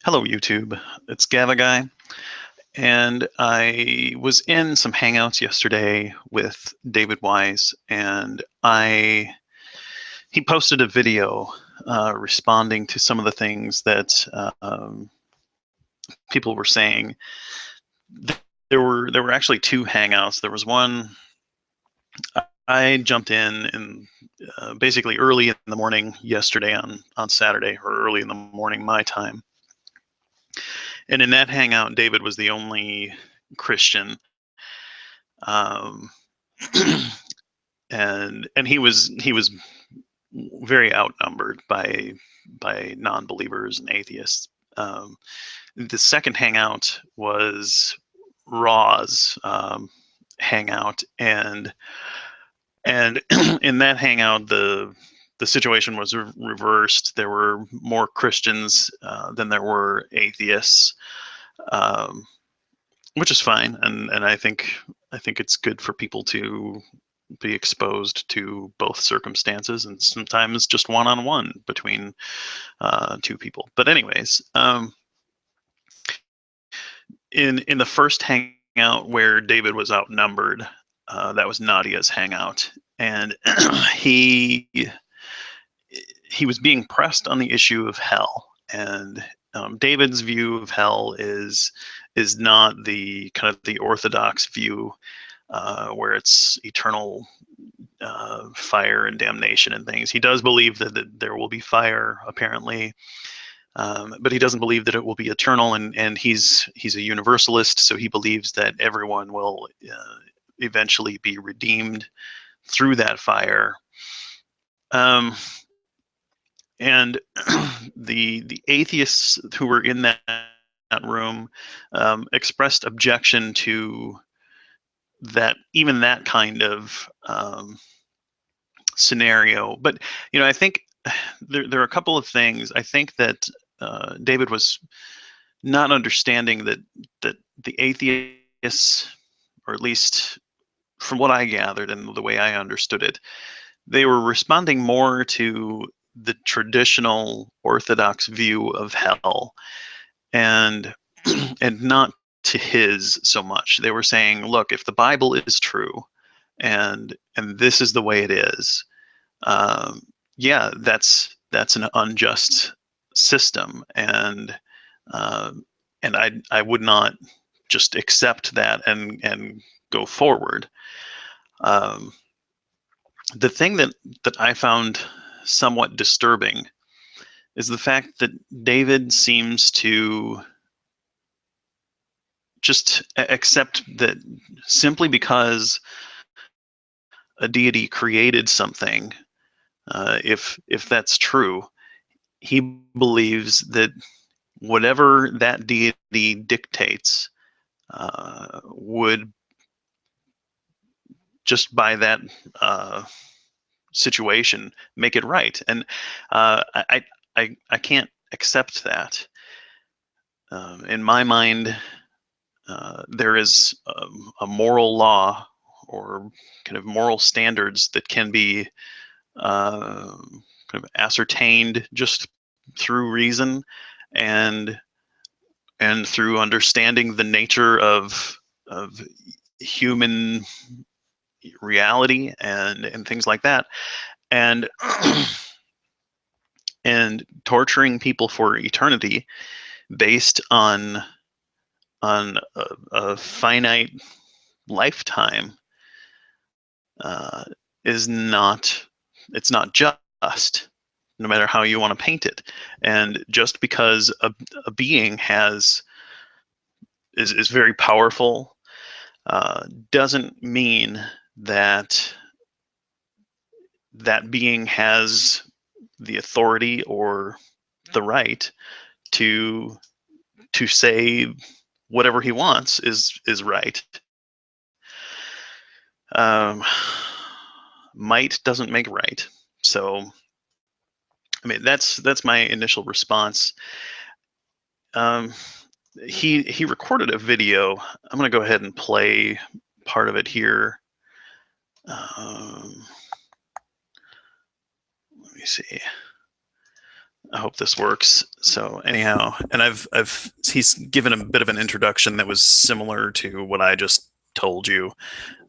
Hello, YouTube. It's Gava Guy, and I was in some Hangouts yesterday with David Wise, and he posted a video responding to some of the things that people were saying. There were actually two Hangouts. There was one I jumped in and basically early in the morning yesterday on Saturday, or early in the morning my time. And in that Hangout, David was the only Christian. Um, and he was very outnumbered by non-believers and atheists. The second hangout was Raw's hangout, and in that hangout the situation was reversed. There were more Christians than there were atheists, um, which is fine, and I think it's good for people to be exposed to both circumstances, and sometimes just one-on-one between two people. But anyways, in the first hangout where David was outnumbered, that was Nadia's hangout, and he he was being pressed on the issue of hell. And David's view of hell is not the kind of the orthodox view, where it's eternal fire and damnation and things. He does believe that there will be fire, apparently, but he doesn't believe that it will be eternal. And he's a universalist, so he believes that everyone will eventually be redeemed through that fire. And the atheists who were in that room expressed objection to that, even that kind of scenario. But I think there are a couple of things. I think that David was not understanding that the atheists, or at least from what I gathered and the way I understood it, they were responding more to the traditional Orthodox view of hell, and and not to his so much. They were saying, look, if the Bible is true, and this is the way it is, yeah, that's an unjust system, and I would not just accept that and go forward. The thing that I found somewhat disturbing is the fact that David seems to just accept that simply because a deity created something, if that's true, he believes that whatever that deity dictates would, just by that situation, make it right. And I can't accept that. In my mind, there is a moral law, or kind of moral standards, that can be kind of ascertained just through reason, and through understanding the nature of human reality and things like that, and and torturing people for eternity based on a finite lifetime is not, it's not just, no matter how you want to paint it. And just because a being is very powerful doesn't mean that that being has the authority or the right to say whatever he wants is right. Might doesn't make right. So, I mean, that's my initial response. He recorded a video. I'm going to go ahead and play part of it here. Let me see. I hope this works. So anyhow, and he's given a bit of an introduction that was similar to what I just told you.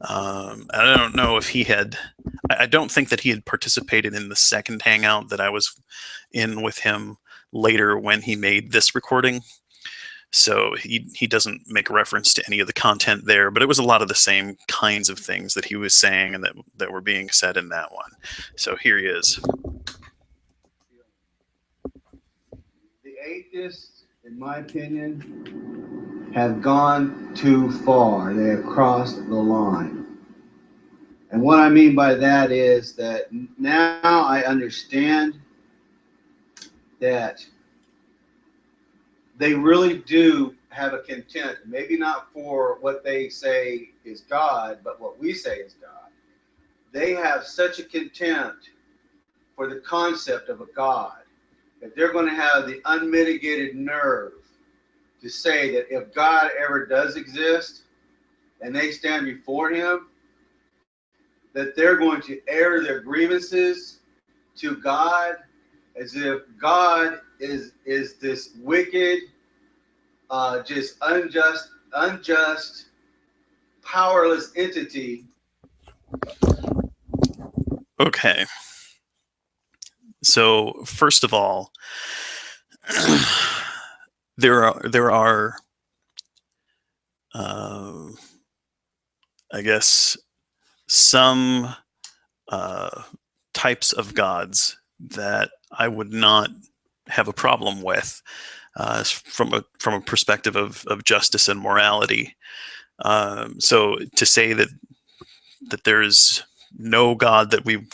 I don't know if he had. I don't think that he had participated in the second hangout that I was in with him later when he made this recording. So he doesn't make reference to any of the content there, but it was a lot of the same kinds of things that he was saying and that were being said in that one. So here he is. The atheists, in my opinion, have gone too far. They have crossed the line. And what I mean by that is that now I understand that they really do have a contempt, maybe not for what they say is God, but what we say is God. They have such a contempt for the concept of a God that they're going to have the unmitigated nerve to say that if God ever does exist and they stand before him, that they're going to air their grievances to God as if God is this wicked, just unjust, powerless entity. Okay. So first of all, there are I guess some types of gods that I would not have a problem with from a perspective of justice and morality. So to say that there's no God that we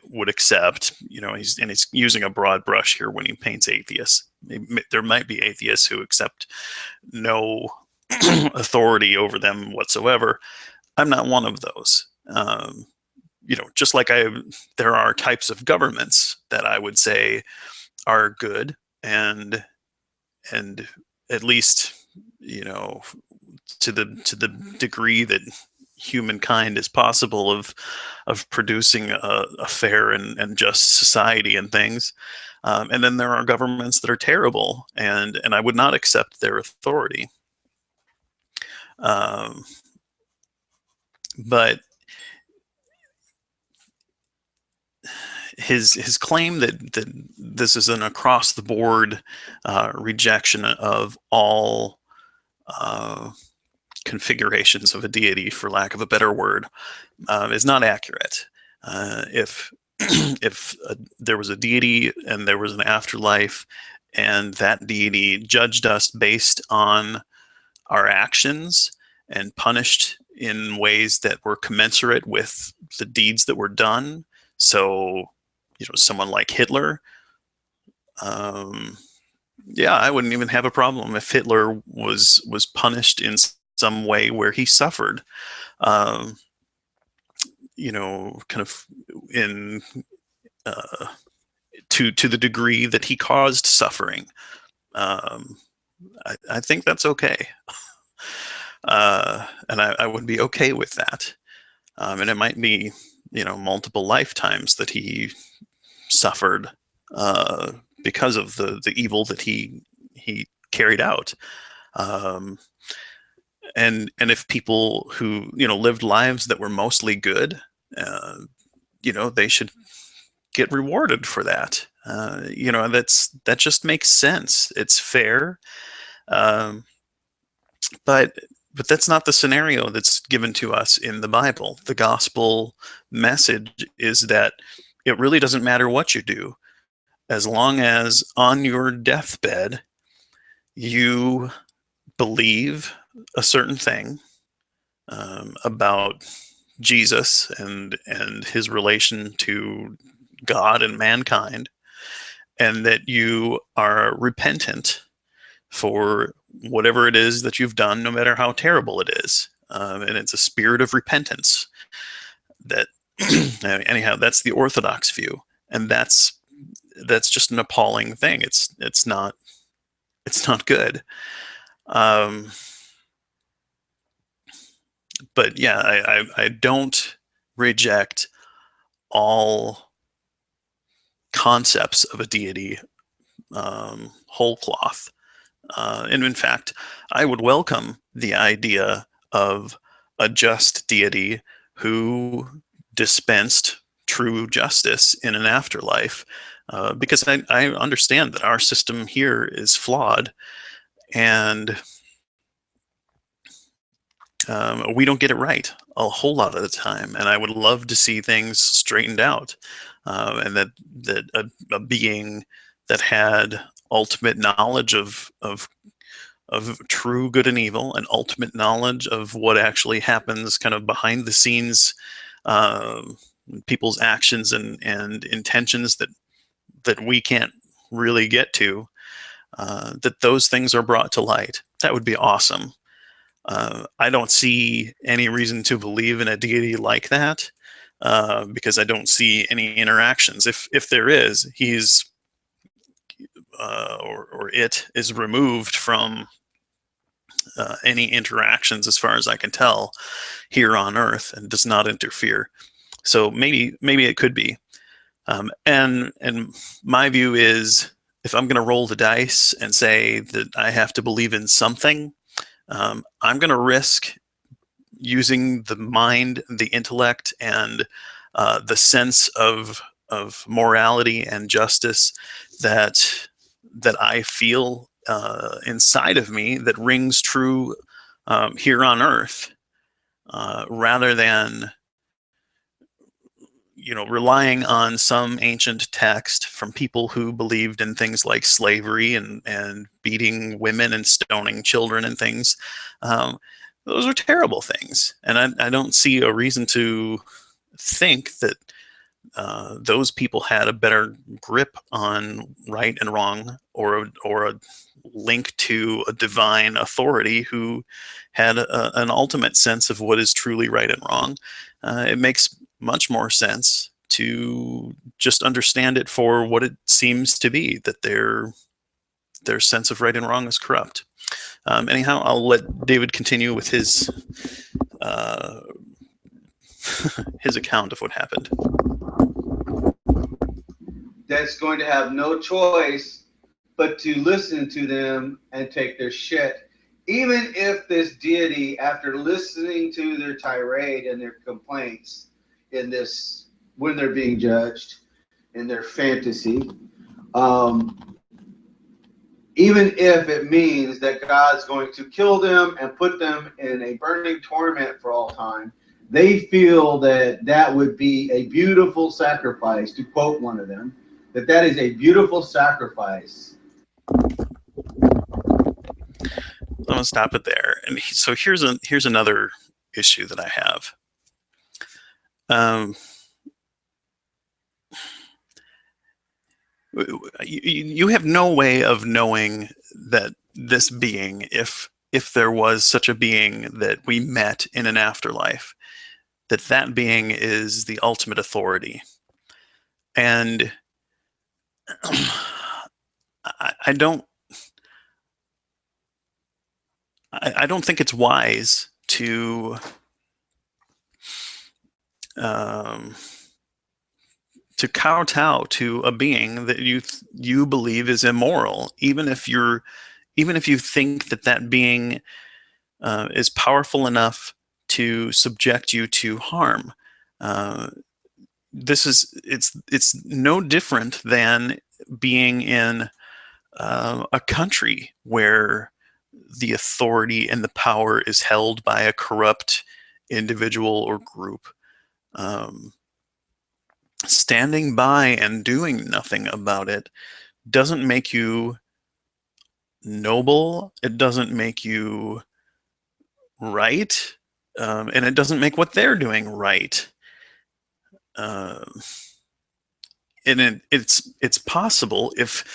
would accept, he's using a broad brush here when he paints atheists. There might be atheists who accept no authority over them whatsoever. I'm not one of those. Just like there are types of governments that I would say are good and at least to the degree that humankind is possible of producing a fair and just society and things. And then there are governments that are terrible, and I would not accept their authority. But his claim that this is an across the board rejection of all configurations of a deity, for lack of a better word, is not accurate. If there was a deity and there was an afterlife, and that deity judged us based on our actions and punished in ways that were commensurate with the deeds that were done. So, someone like Hitler, yeah, I wouldn't even have a problem if Hitler was punished in some way where he suffered, kind of in to the degree that he caused suffering. I think that's okay. And I would be okay with that. And it might be, multiple lifetimes that he suffered because of the evil that he carried out. And if people who lived lives that were mostly good, they should get rewarded for that. That just makes sense. It's fair. But that's not the scenario that's given to us in the Bible. The gospel message is that it really doesn't matter what you do, as long as on your deathbed you believe a certain thing about Jesus and his relation to God and mankind, and that you are repentant for whatever it is that you've done, no matter how terrible it is. And it's a spirit of repentance that, anyhow, that's the Orthodox view. And that's just an appalling thing. It's not good. But yeah, I don't reject all concepts of a deity whole cloth. And in fact, I would welcome the idea of a just deity who dispensed true justice in an afterlife, because I understand that our system here is flawed, and we don't get it right a whole lot of the time. And I would love to see things straightened out, and that a being that had ultimate knowledge of true good and evil, and ultimate knowledge of what actually happens kind of behind the scenes, uh, people's actions and intentions that we can't really get to, that those things are brought to light. That would be awesome. I don't see any reason to believe in a deity like that, because I don't see any interactions. If there is, he's or it is removed from any interactions, as far as I can tell, here on Earth, and does not interfere. So maybe it could be. And my view is, if I'm going to roll the dice and say that I have to believe in something, I'm going to risk using the mind, the intellect, and the sense of morality and justice that I feel inside of me, that rings true here on Earth, rather than relying on some ancient text from people who believed in things like slavery and beating women and stoning children and things. Those are terrible things, and I don't see a reason to think that those people had a better grip on right and wrong, or a link to a divine authority who had an ultimate sense of what is truly right and wrong. It makes much more sense to just understand it for what it seems to be, that their sense of right and wrong is corrupt. Anyhow, I'll let David continue with his his account of what happened. That's going to have no choice but to listen to them and take their shit. Even if this deity, after listening to their tirade and their complaints in this, when they're being judged in their fantasy, even if it means that God's going to kill them and put them in a burning torment for all time, they feel that that would be a beautiful sacrifice, to quote one of them, that is a beautiful sacrifice. I'm gonna stop it there. And so here's another issue that I have. You have no way of knowing that this being, if there was such a being that we met in an afterlife, that being is the ultimate authority. And I don't think it's wise to kowtow to a being that you believe is immoral, even if you think that being is powerful enough to subject you to harm. It's no different than being in a country where the authority and the power is held by a corrupt individual or group. Standing by and doing nothing about it doesn't make you noble. It doesn't make you right, and it doesn't make what they're doing right. And it's possible, if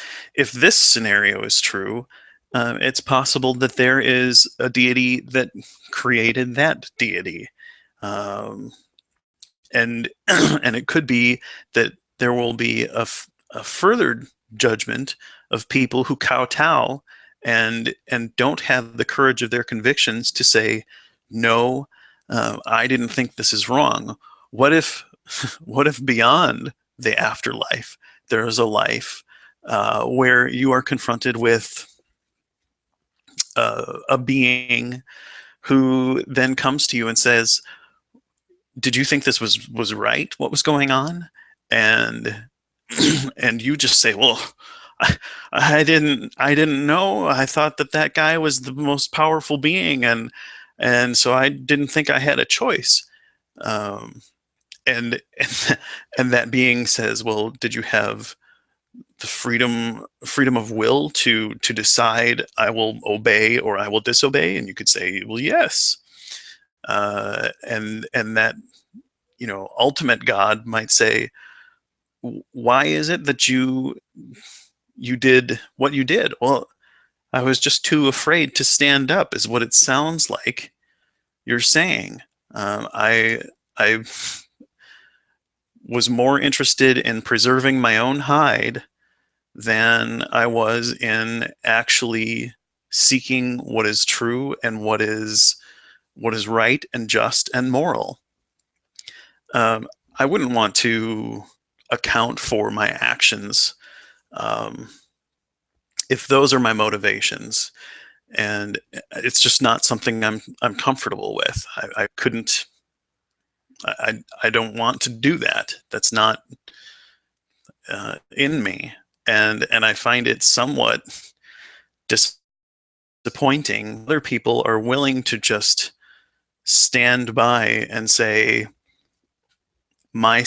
this scenario is true, it's possible that there is a deity that created that deity, and and it could be that there will be a further judgment of people who kowtow and don't have the courage of their convictions to say, no, I didn't think this is wrong. What if beyond the afterlife there is a life where you are confronted with a being who then comes to you and says, "Did you think this was right? What was going on?" And and you just say, "Well, I, I didn't know. I thought that that guy was the most powerful being, and so I didn't think I had a choice." Um, and that being says, "Well, did you have the freedom of will to decide I will obey or I will disobey?" And you could say, "Well, yes." And that, ultimate God might say, "Why is it that you did what you did?" "Well, I was just too afraid to stand up," is what it sounds like you're saying. I was more interested in preserving my own hide than I was in actually seeking what is true and what is right and just and moral. I wouldn't want to account for my actions um, if those are my motivations, and it's just not something I'm comfortable with. I couldn't. I don't want to do that. That's not in me, and I find it somewhat disappointing. Other people are willing to just stand by and say my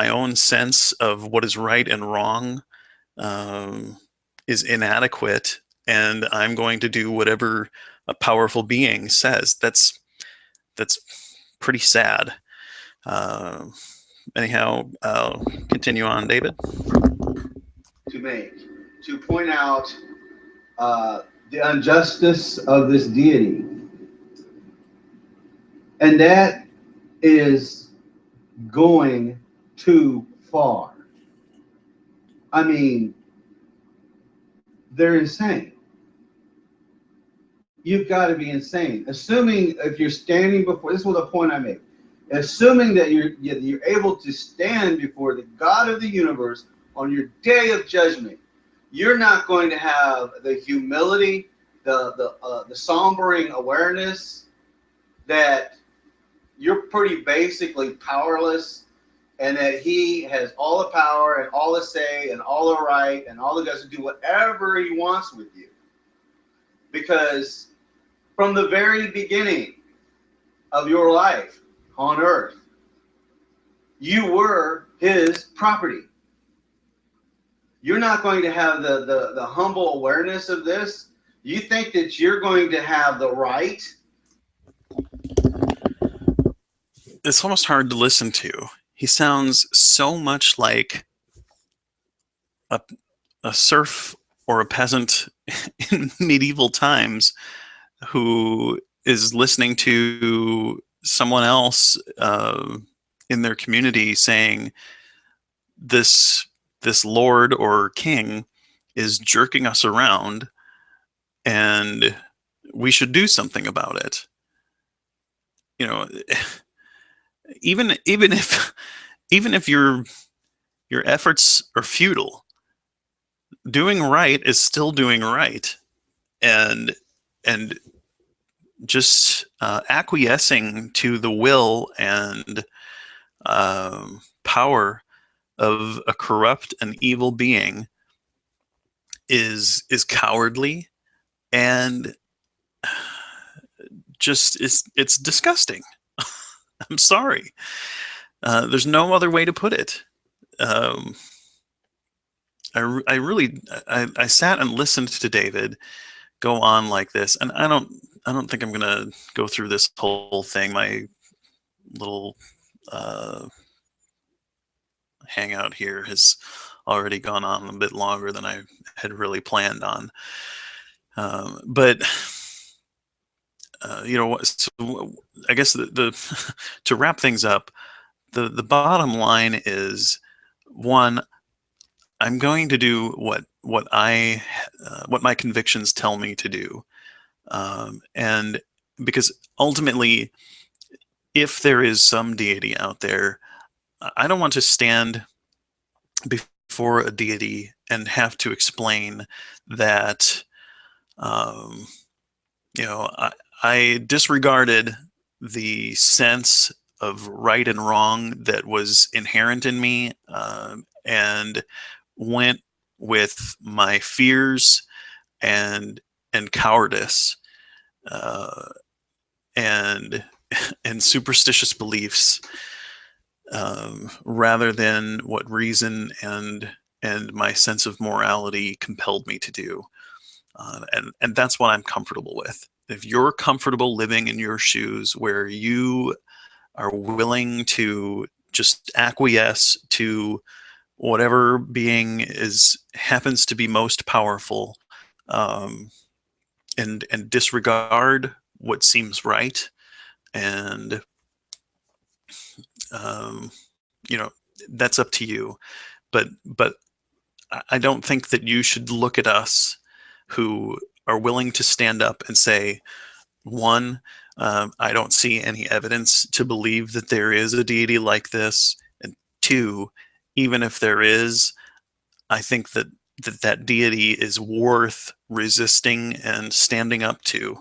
own sense of what is right and wrong um, is inadequate, and I'm going to do whatever a powerful being says. That's pretty sad. Uh, Anyhow, I'll continue on, David. To make, to point out the injustice of this deity. And that is going too far. I mean, they're insane. You've got to be insane. Assuming if you're standing before, this was a point I made. Assuming that you're able to stand before the God of the universe on your day of judgment, you're not going to have the humility, the sombering awareness that you're pretty basically powerless, and that he has all the power and all the say and all the right and all the guts to do whatever he wants with you. Because from the very beginning of your life on earth, you were his property. You're not going to have the humble awareness of this. You think that you're going to have the right. It's almost hard to listen to. He sounds so much like a, a serf or a peasant in medieval times who is listening to someone else in their community saying, this lord or king is jerking us around and we should do something about it. You know, even if your efforts are futile, doing right is still doing right, and just acquiescing to the will and power of a corrupt and evil being is cowardly, and just it's disgusting. I'm sorry. There's no other way to put it. Um, I really I sat and listened to David go on like this, and I don't think I'm gonna go through this whole thing. My little uh, hangout here has already gone on a bit longer than I had really planned on. But so I guess the to wrap things up, the bottom line is, one, I'm going to do what my convictions tell me to do, and because ultimately, if there is some deity out there, I don't want to stand for a deity and have to explain that, um, I disregarded the sense of right and wrong that was inherent in me, and went with my fears and cowardice, uh, and superstitious beliefs, rather than what reason and my sense of morality compelled me to do. And that's what I'm comfortable with. If you're comfortable living in your shoes, where you are willing to just acquiesce to whatever being is happens to be most powerful, um, and disregard what seems right, and um, you know that's up to you. But I don't think that you should look at us who are willing to stand up and say, one, I don't see any evidence to believe that there is a deity like this, and two, even if there is, I think that that deity is worth resisting and standing up to.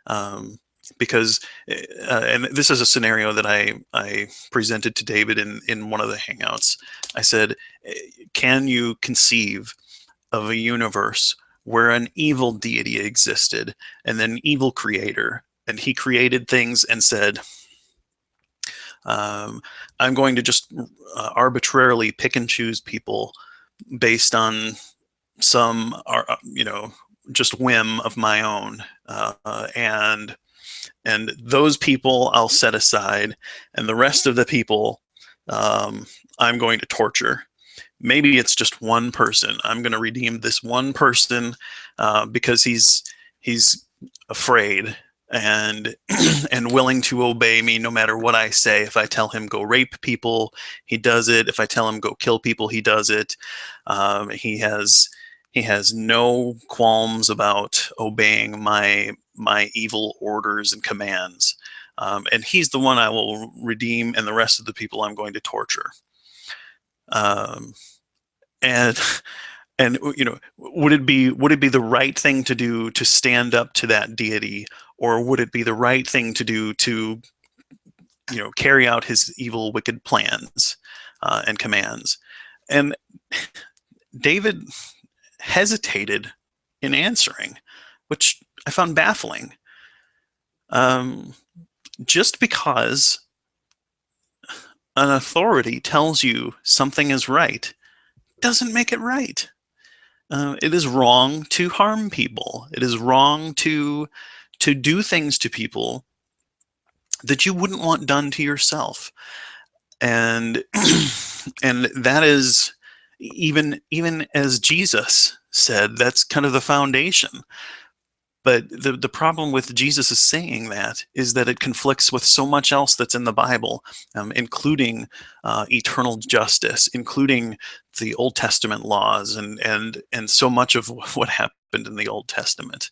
Um, because, and this is a scenario that I presented to David in one of the Hangouts. I said, can you conceive of a universe where an evil deity existed and then an evil creator, and he created things and said, um, I'm going to just arbitrarily pick and choose people based on some, just whim of my own, and those people I'll set aside, and the rest of the people, I'm going to torture. Maybe it's just one person. I'm going to redeem this one person, because he's afraid and and willing to obey me no matter what I say. If I tell him go rape people, he does it. If I tell him go kill people, he does it. He has no qualms about obeying my evil orders and commands. And he's the one I will redeem, and the rest of the people I'm going to torture. Um, and would it be the right thing to do to stand up to that deity, or would it be the right thing to do to carry out his evil, wicked plans and commands? And David hesitated in answering, which I found baffling. Just because an authority tells you something is right doesn't make it right. It is wrong to harm people. It is wrong to do things to people that you wouldn't want done to yourself. And and that is, even as Jesus said, that's kind of the foundation. But the problem with Jesus is saying that is that it conflicts with so much else that's in the Bible, including eternal justice, including the Old Testament laws, and so much of what happened in the Old Testament.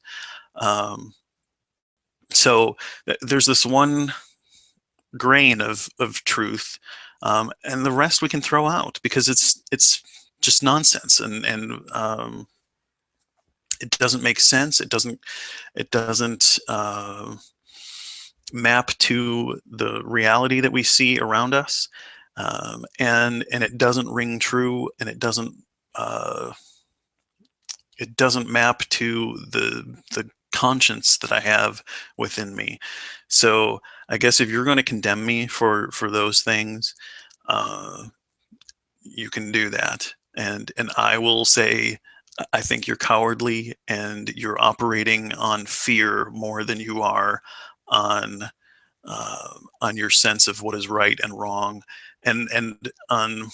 So there's this one grain of truth, and the rest we can throw out because it's just nonsense, and it doesn't make sense. It doesn't map to the reality that we see around us, and it doesn't ring true, and it doesn't map to the conscience that I have within me. So I guess if you're going to condemn me for those things, you can do that, and I will say, I think you're cowardly, and you're operating on fear more than you are on your sense of what is right and wrong, and on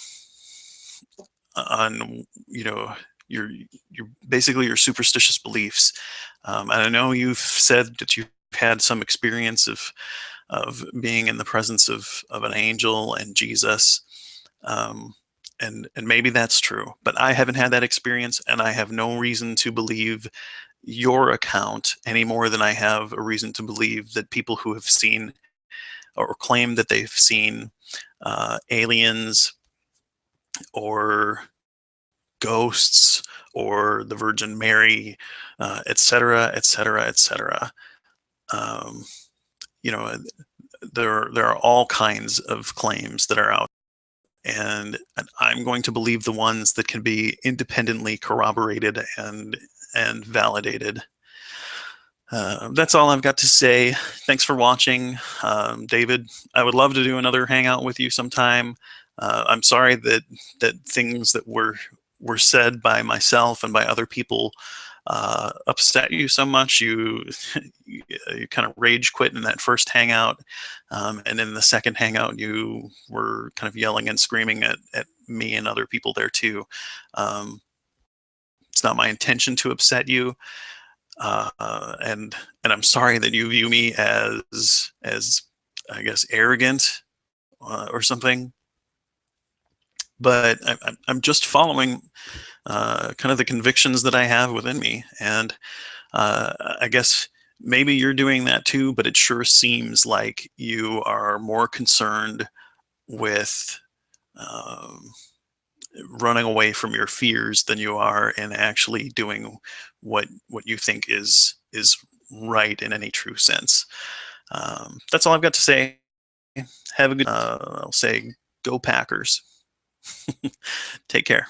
your basically your superstitious beliefs. And I know you've said that you've had some experience of being in the presence of an angel and Jesus. And maybe that's true, but I haven't had that experience, and I have no reason to believe your account any more than I have a reason to believe that people who have seen or claim that they've seen aliens or ghosts or the Virgin Mary, et cetera, et cetera, et cetera. Um, you know, there are all kinds of claims that are out, and I'm going to believe the ones that can be independently corroborated and validated. That's all I've got to say. Thanks for watching. David, I would love to do another hangout with you sometime. I'm sorry that things that were said by myself and by other people upset you so much. You kind of rage quit in that first hangout, and in the second hangout you were kind of yelling and screaming at me and other people there too. Um, it's not my intention to upset you, uh, and I'm sorry that you view me as I guess arrogant or something. But I'm just following kind of the convictions that I have within me, and I guess maybe you're doing that too. But it sure seems like you are more concerned with um, running away from your fears than you are in actually doing what you think is right in any true sense. That's all I've got to say. Have a good. I'll say, go Packers. Take care.